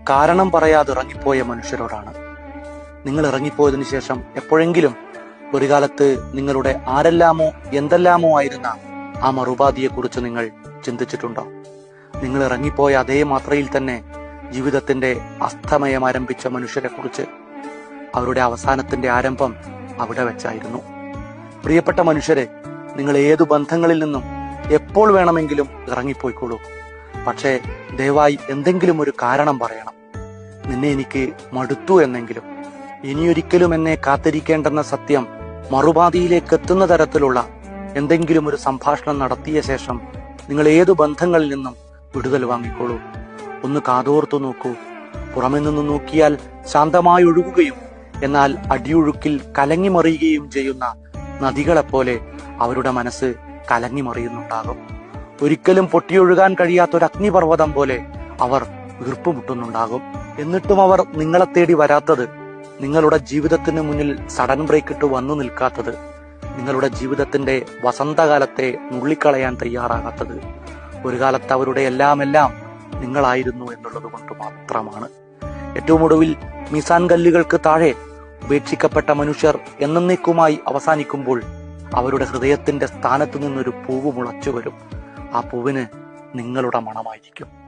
കാരണം പറയാതെ ഇറങ്ങിപ്പോയ മനുഷ്യരോടാണ്. നിങ്ങൾ ഇറങ്ങിപ്പോയതിനു ശേഷം എപ്പോഴെങ്കിലും ഒരു കാലത്ത് നിങ്ങളുടെ ആരെല്ലാമോ എന്തെല്ലാമോ ആയിരുന്ന ആ മറുപാതിയെക്കുറിച്ച് നിങ്ങൾ ചിന്തിച്ചിട്ടുണ്ടോ? നിങ്ങൾ ഇറങ്ങിപ്പോയ അതേ മാത്രയിൽ തന്നെ ജീവിതത്തിന്റെ അസ്തമയം ആരംഭിച്ച മനുഷ്യരെ കുറിച്ച്. അവരുടെ അവസാനത്തിന്റെ ആരംഭം അവിടെ വെച്ചായിരുന്നു. പ്രിയപ്പെട്ട മനുഷ്യരെ, നിങ്ങൾ ഏതു ബന്ധങ്ങളിൽ നിന്നും എപ്പോൾ വേണമെങ്കിലും ഇറങ്ങിപ്പോയിക്കോളൂ. പക്ഷേ ദയവായി എന്തെങ്കിലും ഒരു കാരണം പറയണം. നിന്നെ എനിക്ക് മടുത്തു എന്നെങ്കിലും. ഇനിയൊരിക്കലും എന്നെ കാത്തിരിക്കേണ്ടെന്ന സത്യം മറുപാതിയിലേക്ക് എത്തുന്ന തരത്തിലുള്ള എന്തെങ്കിലും ഒരു സംഭാഷണം നടത്തിയ ശേഷം നിങ്ങൾ ഏതു ബന്ധങ്ങളിൽ നിന്നും വിടുതൽ വാങ്ങിക്കോളൂ. ഒന്ന് കാതോർത്തു നോക്കൂ. പുറമെ നിന്ന് നോക്കിയാൽ ശാന്തമായി ഒഴുകുകയും എന്നാൽ അടിയൊഴുക്കിൽ കലങ്ങിമറിയുകയും ചെയ്യുന്ന നദികളെപ്പോലെ അവരുടെ മനസ്സ് കലങ്ങിമറിയുന്നുണ്ടാകും. ഒരിക്കലും പൊട്ടിയൊഴുകാൻ കഴിയാത്തൊരു അഗ്നിപർവ്വതം പോലെ അവർ വീർപ്പുമുട്ടുന്നുണ്ടാകും. എന്നിട്ടും അവർ നിങ്ങളെ തേടി വരാത്തത്, നിങ്ങളുടെ ജീവിതത്തിന് മുന്നിൽ സഡൻ ബ്രേക്ക് ഇട്ട് വന്നു നിൽക്കാത്തത്, നിങ്ങളുടെ ജീവിതത്തിന്റെ വസന്തകാലത്തെ നുള്ളിക്കളയാൻ തയ്യാറാകാത്തത്, ഒരു കാലത്ത് അവരുടെ എല്ലാം നിങ്ങളായിരുന്നു എന്നുള്ളത് കൊണ്ട് മാത്രമാണ്. ഏറ്റവും ഒടുവിൽ മിസാൻ കല്ലുകൾക്ക് താഴെ ഉപേക്ഷിക്കപ്പെട്ട മനുഷ്യർ എന്നേക്കുമായി അവസാനിക്കുമ്പോൾ അവരുടെ ഹൃദയത്തിന്റെ സ്ഥാനത്തു നിന്നൊരു പൂവ് മുളച്ചു വരും. ആ പൂവിന് നിങ്ങളുടെ മണമായിരിക്കും.